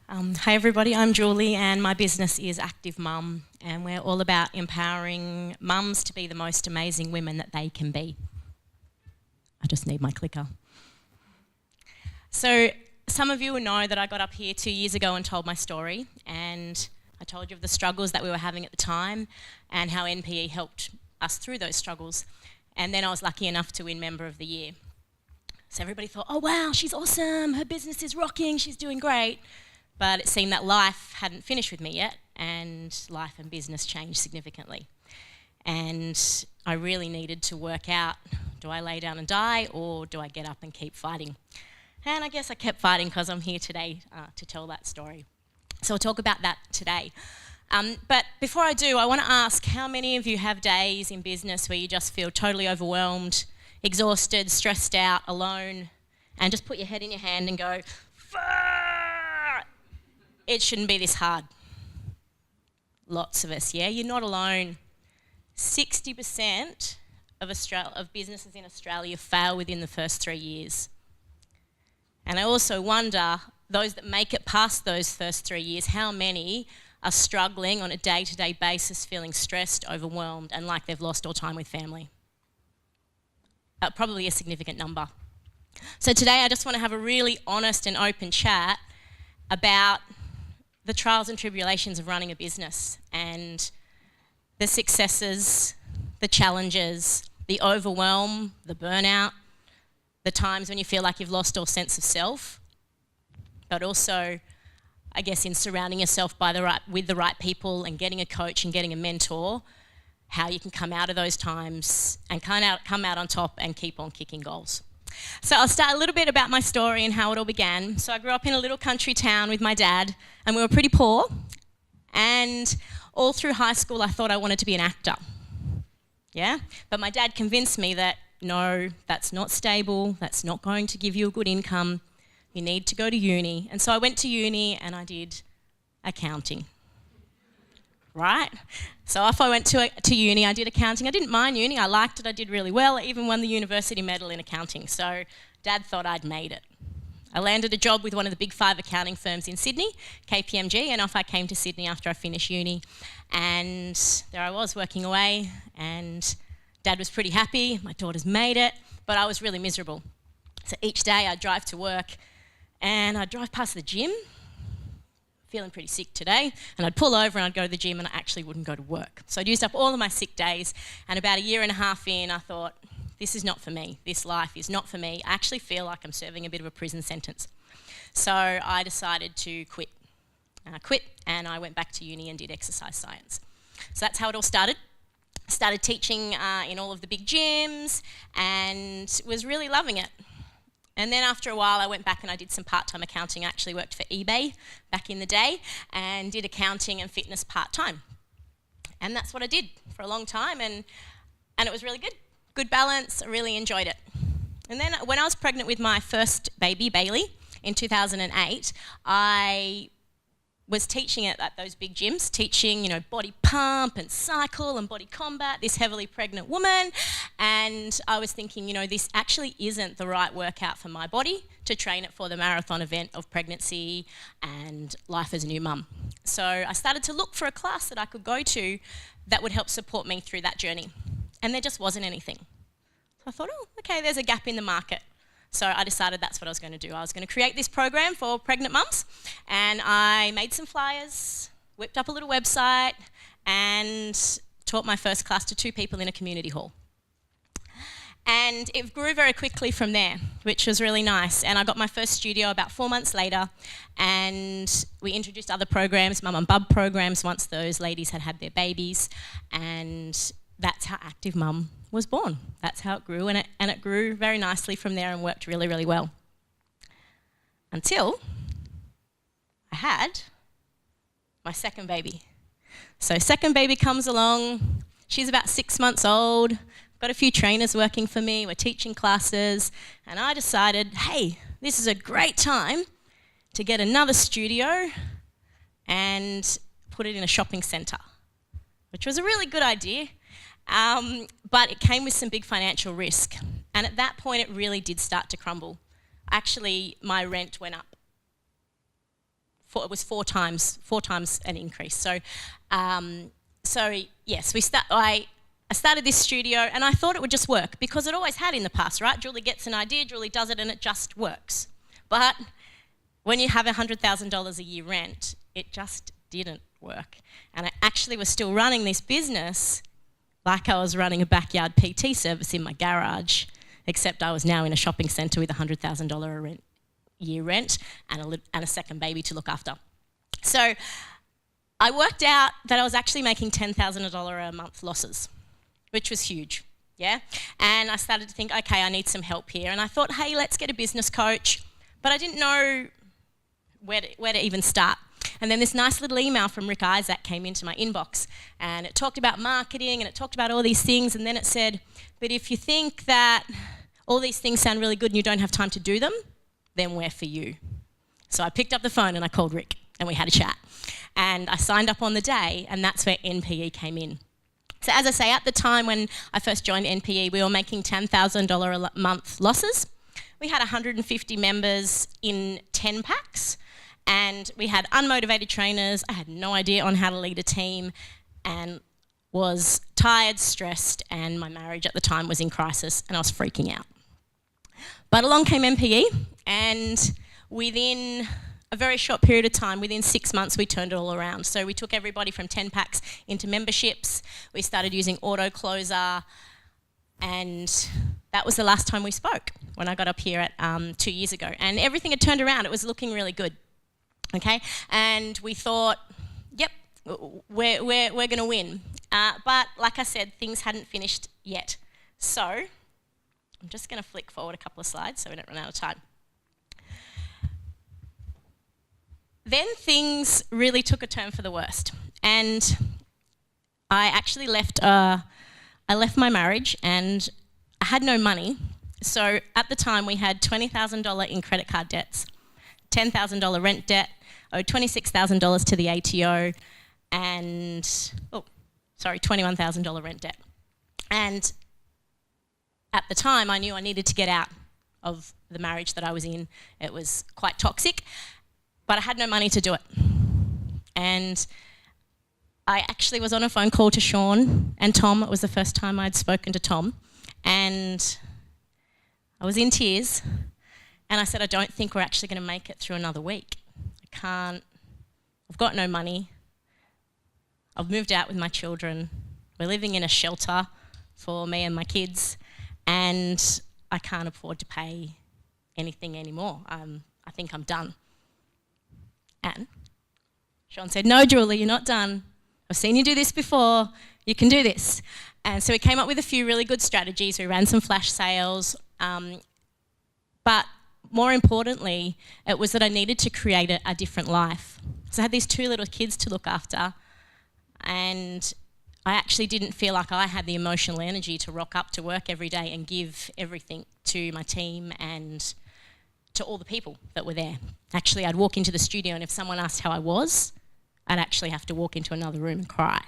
Hi everybody, I'm Julie and my business is Active Mum, and we're all about empowering mums to be the most amazing women that they can be. I just need my clicker. So some of you will know that I got up here 2 years ago and told my story, and I told you of the struggles that we were having at the time and how NPE helped us through those struggles. And then I was lucky enough to win Member of the Year. So everybody thought, oh wow, she's awesome, her business is rocking, she's doing great. But it seemed that life hadn't finished with me yet, and life and business changed significantly. And I really needed to work out, do I lay down and die, or do I get up and keep fighting? And I guess I kept fighting because I'm here today to tell that story. So I'll talk about that today. But before I do, I want to ask, how many of you have days in business where you just feel totally overwhelmed, exhausted, stressed out, alone, and just put your head in your hand and go, fuck! It shouldn't be this hard. Lots of us, yeah? You're not alone. 60% of businesses in Australia fail within the first 3 years. And I also wonder, those that make it past those first 3 years, how many are struggling on a day-to-day basis, feeling stressed, overwhelmed, and like they've lost all time with family? Probably a significant number. So today I just want to have a really honest and open chat about the trials and tribulations of running a business, and the successes, the challenges, the overwhelm, the burnout, the times when you feel like you've lost all sense of self, but also, I guess, in surrounding yourself with the right people and getting a coach and getting a mentor, how you can come out of those times and come out on top and keep on kicking goals. So I'll start a little bit about my story and how it all began. So I grew up in a little country town with my dad, and we were pretty poor. And all through high school, I thought I wanted to be an actor. Yeah? But my dad convinced me that, no, that's not stable, that's not going to give you a good income, you need to go to uni. And so I went to uni and I did accounting. Right? So off I went to uni, I did accounting. I didn't mind uni, I liked it, I did really well. I even won the university medal in accounting. So Dad thought I'd made it. I landed a job with one of the big 5 accounting firms in Sydney, KPMG, and off I came to Sydney after I finished uni. And there I was working away, and Dad was pretty happy, my daughter's made it, but I was really miserable. So each day I'd drive to work and I'd drive past the gym, feeling pretty sick today, and I'd pull over and I'd go to the gym and I actually wouldn't go to work. So I'd used up all of my sick days, and about 1.5 years in, I thought, this is not for me. This life is not for me. I actually feel like I'm serving a bit of a prison sentence. So I decided to quit. And I quit and I went back to uni and did exercise science. So that's how it all started. Started teaching in all of the big gyms and was really loving it. And then after a while I went back and I did some part-time accounting. I actually worked for eBay back in the day and did accounting and fitness part-time. And that's what I did for a long time, and it was really good. Good balance, I really enjoyed it. And then when I was pregnant with my first baby, Bailey, in 2008, I was teaching it at those big gyms, teaching, body pump and cycle and body combat, this heavily pregnant woman. And I was thinking, this actually isn't the right workout for my body to train it for the marathon event of pregnancy and life as a new mum. So I started to look for a class that I could go to that would help support me through that journey. And there just wasn't anything. So I thought, okay, there's a gap in the market. So I decided that's what I was going to do. I was going to create this program for pregnant mums, and I made some flyers, whipped up a little website, and taught my first class to 2 people in a community hall. And it grew very quickly from there, which was really nice. And I got my first studio about 4 months later, and we introduced other programs, mum and bub programs, once those ladies had their babies, and that's how Active Mum was born. That's how it grew, and it grew very nicely from there and worked really, really well. Until I had my second baby. So second baby comes along, she's about 6 months old, got a few trainers working for me, we're teaching classes, and I decided, hey, this is a great time to get another studio and put it in a shopping centre, which was a really good idea. But it came with some big financial risk. And at that point, it really did start to crumble. Actually, my rent went up it was four times an increase. So yes, I started this studio and I thought it would just work because it always had in the past, right? Julie gets an idea, Julie does it and it just works. But when you have $100,000 a year rent, it just didn't work. And I actually was still running this business like I was running a backyard PT service in my garage, except I was now in a shopping centre with $100,000 a year rent and a second baby to look after. So I worked out that I was actually making $10,000 a month losses, which was huge, yeah? And I started to think, okay, I need some help here. And I thought, hey, let's get a business coach. But I didn't know where to even start. And then this nice little email from Rick Isaac came into my inbox and it talked about marketing and it talked about all these things, and then it said, but if you think that all these things sound really good and you don't have time to do them, then we're for you. So I picked up the phone and I called Rick and we had a chat. And I signed up on the day, and that's where NPE came in. So as I say, at the time when I first joined NPE, we were making $10,000 a month losses. We had 150 members in 10 packs. And we had unmotivated trainers. I had no idea on how to lead a team and was tired, stressed, and my marriage at the time was in crisis and I was freaking out. But along came MPE, and within a very short period of time, within 6 months, we turned it all around. So we took everybody from 10 packs into memberships. We started using auto closer, and that was the last time we spoke when I got up here at 2 years ago. And everything had turned around. It was looking really good. Okay, and we thought, yep, we're going to win. But like I said, things hadn't finished yet. So I'm just going to flick forward a couple of slides so we don't run out of time. Then things really took a turn for the worst. And I actually left my marriage and I had no money. So at the time we had $20,000 in credit card debts, $10,000 rent debt, owed $26,000 to the ATO, and, $21,000 rent debt. And at the time, I knew I needed to get out of the marriage that I was in. It was quite toxic, but I had no money to do it. And I actually was on a phone call to Sean and Tom. It was the first time I'd spoken to Tom. And I was in tears. And I said, I don't think we're actually going to make it through another week. I've got no money. I've moved out with my children. We're living in a shelter for me and my kids, and I can't afford to pay anything anymore. I think I'm done. And Sean said, no, Julie, you're not done. I've seen you do this before. You can do this. And so we came up with a few really good strategies. We ran some flash sales, but more importantly, it was that I needed to create a different life. So I had these 2 little kids to look after, and I actually didn't feel like I had the emotional energy to rock up to work every day and give everything to my team and to all the people that were there. Actually, I'd walk into the studio, and if someone asked how I was, I'd actually have to walk into another room and cry.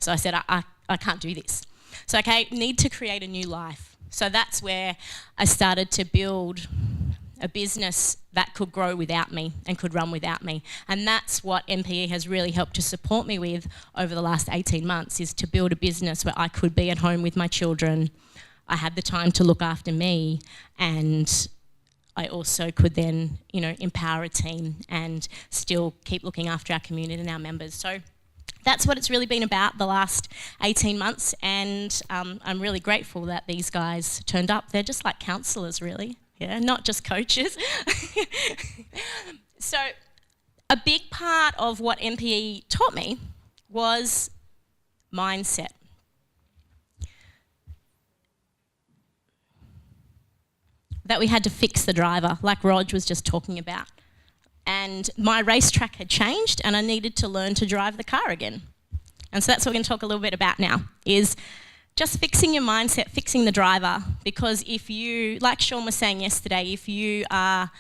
So I said, I can't do this. So, okay, need to create a new life. So that's where I started to build a business that could grow without me and could run without me. And that's what MPE has really helped to support me with over the last 18 months, is to build a business where I could be at home with my children. I had the time to look after me, and I also could then, empower a team and still keep looking after our community and our members. So that's what it's really been about the last 18 months, and I'm really grateful that these guys turned up. They're just like counsellors, really. Yeah, not just coaches. So a big part of what MPE taught me was mindset. That we had to fix the driver, like Rog was just talking about. And my racetrack had changed and I needed to learn to drive the car again. And so that's what we're going to talk a little bit about now, is just fixing your mindset, fixing the driver. Because if you, like Sean was saying yesterday, if you are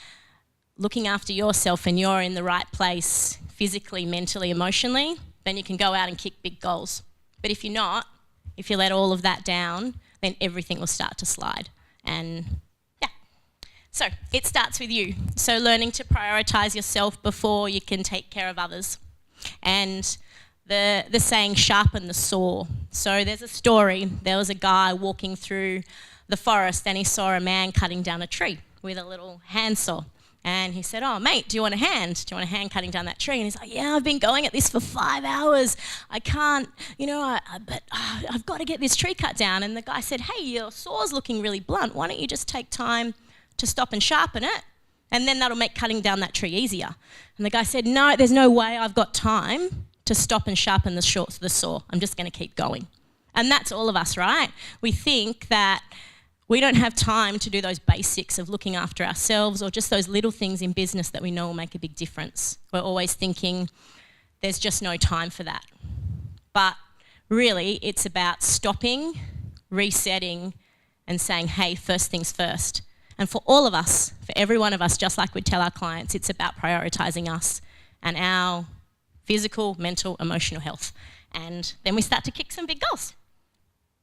looking after yourself and you're in the right place physically, mentally, emotionally, then you can go out and kick big goals. But if you're not, if you let all of that down, then everything will start to slide. And So it starts with you. So learning to prioritise yourself before you can take care of others. And the saying, sharpen the saw. So there's a story. There was a guy walking through the forest and he saw a man cutting down a tree with a little handsaw. And he said, oh, mate, do you want a hand? Do you want a hand cutting down that tree? And he's like, yeah, I've been going at this for 5 hours. I can't, but I've got to get this tree cut down. And the guy said, hey, your saw's looking really blunt. Why don't you just take time to stop and sharpen it? And then that'll make cutting down that tree easier. And the guy said, no, there's no way I've got time to stop and sharpen the saw. I'm just going to keep going. And that's all of us, right? We think that we don't have time to do those basics of looking after ourselves or just those little things in business that we know will make a big difference. We're always thinking there's just no time for that. But really, it's about stopping, resetting, and saying, hey, first things first. And for all of us, for every one of us, just like we tell our clients, it's about prioritising us and our physical, mental, emotional health. And then we start to kick some big goals.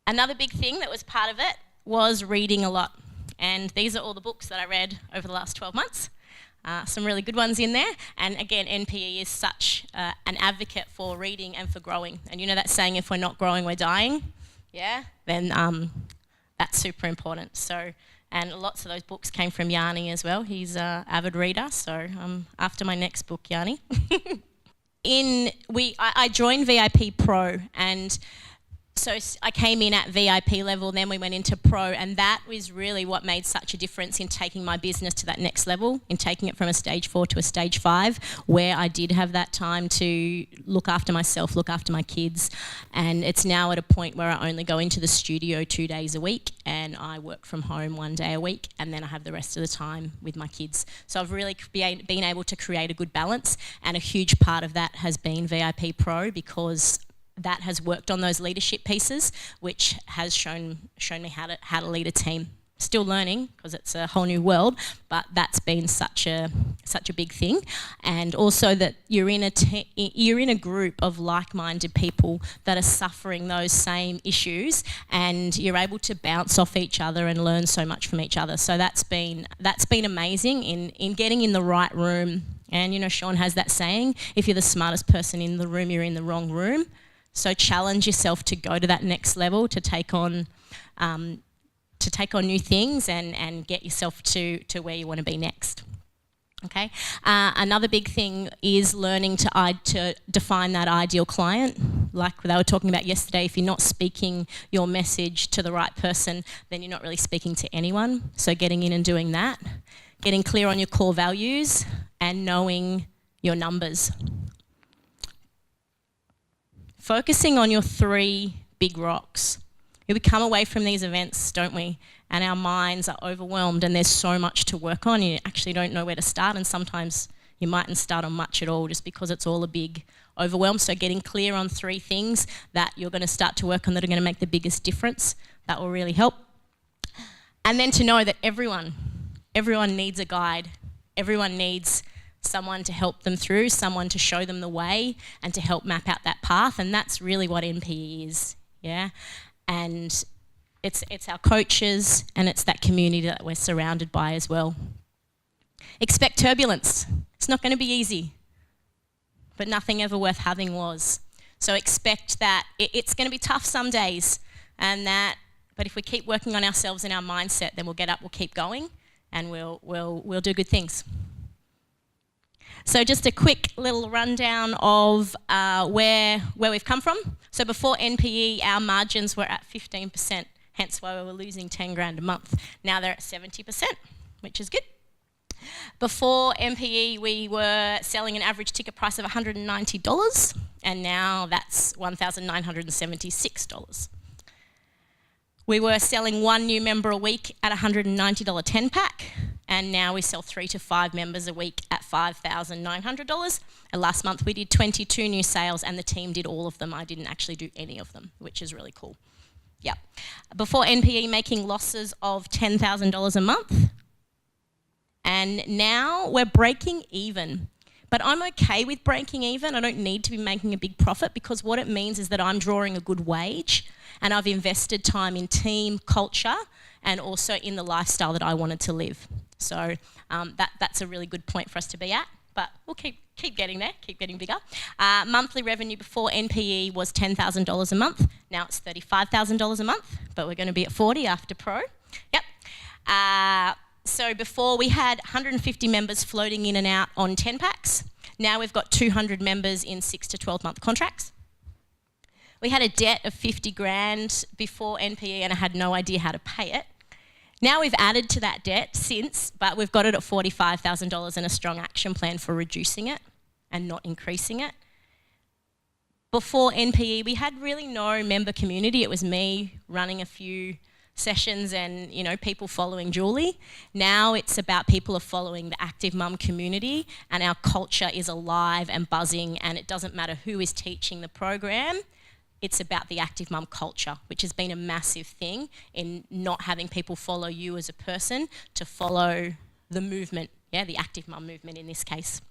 Another big thing that was part of it was reading a lot. And these are all the books that I read over the last 12 months. Some really good ones in there. And again, NPE is such an advocate for reading and for growing. And you know that saying, if we're not growing, we're dying? Yeah? Then that's super important. So, and lots of those books came from Yanni as well. He's an avid reader, so after my next book, Yanni. I joined VIP Pro, and so I came in at VIP level, then we went into Pro, and that was really what made such a difference in taking my business to that next level, in taking it from a stage 4 to a stage 5, where I did have that time to look after myself, look after my kids, and it's now at a point where I only go into the studio 2 days a week, and I work from home 1 day a week, and then I have the rest of the time with my kids. So I've really been able to create a good balance, and a huge part of that has been VIP Pro, because that has worked on those leadership pieces, which has shown me how to lead a team. Still learning, because it's a whole new world, but that's been such a big thing. And also that you're in a group of like-minded people that are suffering those same issues, and you're able to bounce off each other and learn so much from each other. So that's been amazing in getting in the right room. And you know, Sean has that saying, if you're the smartest person in the room, you're in the wrong room. So challenge yourself to go to that next level, to take on new things and get yourself to where you want to be next. Okay. Another big thing is learning to define that ideal client. Like they were talking about yesterday, if you're not speaking your message to the right person, then you're not really speaking to anyone. So getting in and doing that, getting clear on your core values and knowing your numbers. Focusing on your 3 big rocks. We come away from these events, don't we? And our minds are overwhelmed and there's so much to work on. You actually don't know where to start, and sometimes you mightn't start on much at all just because it's all a big overwhelm. So getting clear on 3 things that you're going to start to work on that are going to make the biggest difference, that will really help. And then to know that everyone needs a guide. Everyone needs someone to help them through, someone to show them the way and to help map out that path. And that's really what NPE is, yeah? And it's our coaches and it's that community that we're surrounded by as well. Expect turbulence. It's not going to be easy, but nothing ever worth having was. So expect that it's going to be tough some days, but if we keep working on ourselves and our mindset, then we'll get up, we'll keep going, and we'll do good things. So just a quick little rundown of where we've come from. So before NPE, our margins were at 15%, hence why we were losing 10 grand a month. Now they're at 70%, which is good. Before NPE, we were selling an average ticket price of $190, and now that's $1,976. We were selling 1 new member a week at $190 10-pack, and now we sell 3 to 5 members a week at $5,900. And last month we did 22 new sales, and the team did all of them. I didn't actually do any of them, which is really cool. Yep. Before NPE, making losses of $10,000 a month, and now we're breaking even. But I'm okay with breaking even. I don't need to be making a big profit, because what it means is that I'm drawing a good wage and I've invested time in team culture and also in the lifestyle that I wanted to live. So that's a really good point for us to be at, but we'll keep getting there, keep getting bigger. Monthly revenue before NPE was $10,000 a month. Now it's $35,000 a month, but we're going to be at 40 after Pro. Yep. So before we had 150 members floating in and out on 10 packs. Now we've got 200 members in 6 to 12 month contracts. We had a debt of 50 grand before NPE and I had no idea how to pay it. Now we've added to that debt since, but we've got it at $45,000 and a strong action plan for reducing it and not increasing it. Before NPE, we had really no member community. It was me running a few sessions and, you know, people following Julie. Now it's about people are following the Active Mum community and our culture is alive and buzzing, and it doesn't matter who is teaching the program. It's about the Active Mum culture, which has been a massive thing in not having people follow you as a person, to follow the movement, the Active Mum movement in this case.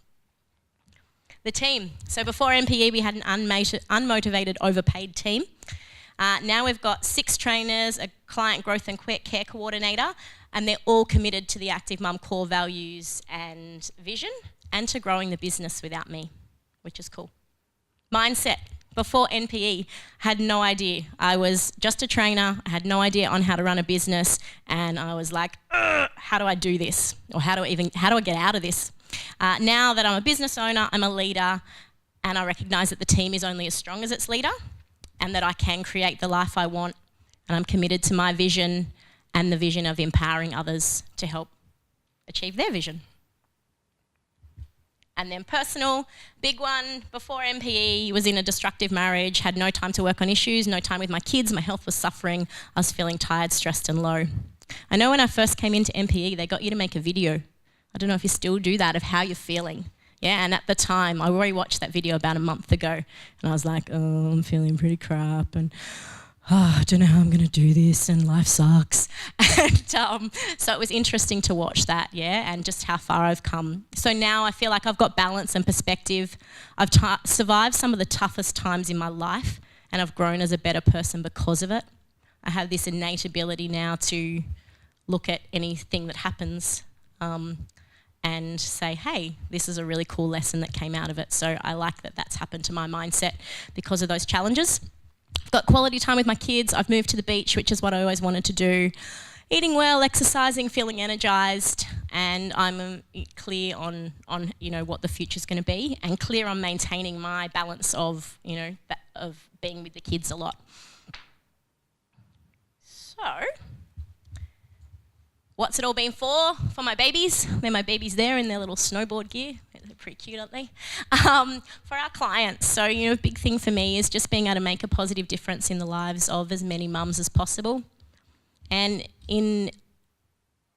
The team. So before NPE, we had an unmotivated, overpaid team. Now we've got 6 trainers, a client growth and care coordinator, and they're all committed to the Active Mum core values and vision, and to growing the business without me, which is cool. Mindset. Before NPE, had no idea. I was just a trainer, I had no idea on how to run a business, and I was like, how do I do this? Or how do I get out of this? Now that I'm a business owner, I'm a leader, and I recognise that the team is only as strong as its leader, and that I can create the life I want, and I'm committed to my vision and the vision of empowering others to help achieve their vision. And then personal, big one, before NPE, was in a destructive marriage, had no time to work on issues, no time with my kids, my health was suffering, I was feeling tired, stressed and low. I know when I first came into NPE, they got you to make a video. I don't know if you still do that, of how you're feeling. Yeah, and at the time, I already watched that video about a month ago, and I was like, oh, I'm feeling pretty crap, and I don't know how I'm going to do this, and life sucks. And so it was interesting to watch that, and just how far I've come. So now I feel like I've got balance and perspective. I've survived some of the toughest times in my life, and I've grown as a better person because of it. I have this innate ability now to look at anything that happens and say, hey, this is a really cool lesson that came out of it. So I like that that's happened to my mindset because of those challenges. I've got quality time with my kids. I've moved to the beach, which is what I always wanted to do. Eating well, exercising, feeling energised, and I'm clear on what the future's going to be, and clear on maintaining my balance of of being with the kids a lot. So, what's it all been for? For my babies. They're my babies there in their little snowboard gear. They're pretty cute, aren't they? For our clients. So, a big thing for me is just being able to make a positive difference in the lives of as many mums as possible. And in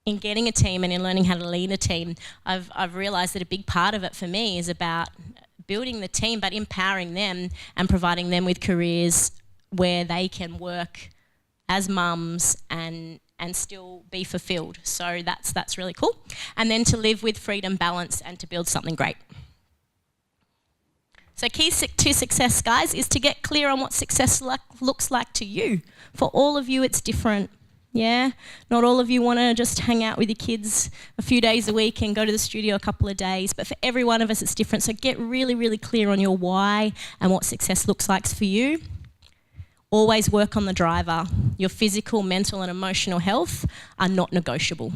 getting a team and in learning how to lead a team, I've realised that a big part of it for me is about building the team, but empowering them and providing them with careers where they can work as mums and still be fulfilled. So that's really cool. And then to live with freedom, balance, and to build something great. So key to success, guys, is to get clear on what success looks like to you. For all of you, it's different. Yeah, not all of you want to just hang out with your kids a few days a week and go to the studio a couple of days, but for every one of us it's different. So get really, really clear on your why and what success looks like for you. Always work on the driver. Your physical, mental and emotional health are not negotiable,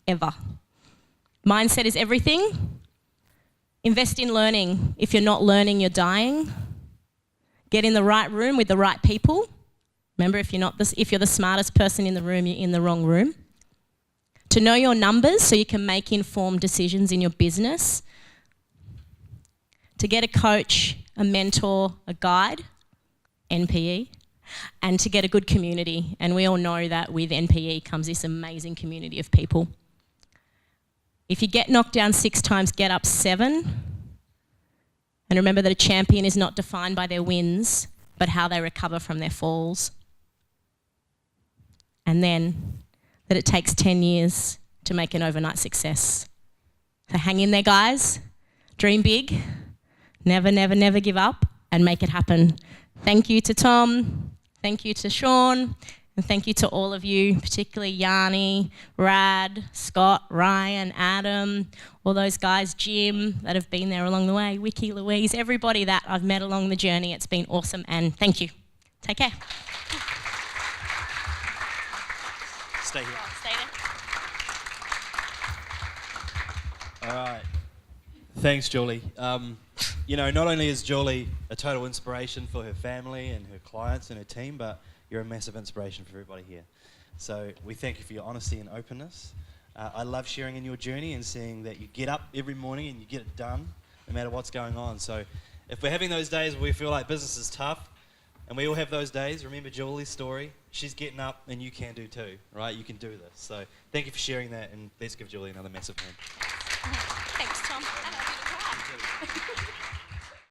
ever. Mindset is everything. Invest in learning. If you're not learning, you're dying. Get in the right room with the right people. Remember, if you're the smartest person in the room, you're in the wrong room. To know your numbers so you can make informed decisions in your business. To get a coach, a mentor, a guide, NPE, and to get a good community. And we all know that with NPE comes this amazing community of people. If you get knocked down 6 times, get up 7. And remember that a champion is not defined by their wins, but how they recover from their falls. And then that it takes 10 years to make an overnight success. So hang in there, guys. Dream big. Never, never, never give up and make it happen. Thank you to Tom. Thank you to Sean. And thank you to all of you, particularly Yanni, Rad, Scott, Ryan, Adam, all those guys, Jim, that have been there along the way, Wiki, Louise, everybody that I've met along the journey. It's been awesome, and thank you. Take care. Stay here. Oh, stay there. All right. Thanks, Julie. You know, not only is Julie a total inspiration for her family and her clients and her team, but you're a massive inspiration for everybody here. So we thank you for your honesty and openness. I love sharing in your journey and seeing that you get up every morning and you get it done, no matter what's going on. So if we're having those days where we feel like business is tough, and we all have those days, remember Julie's story. She's getting up and you can do too, right? You can do this. So thank you for sharing that, and let's give Julie another massive hand.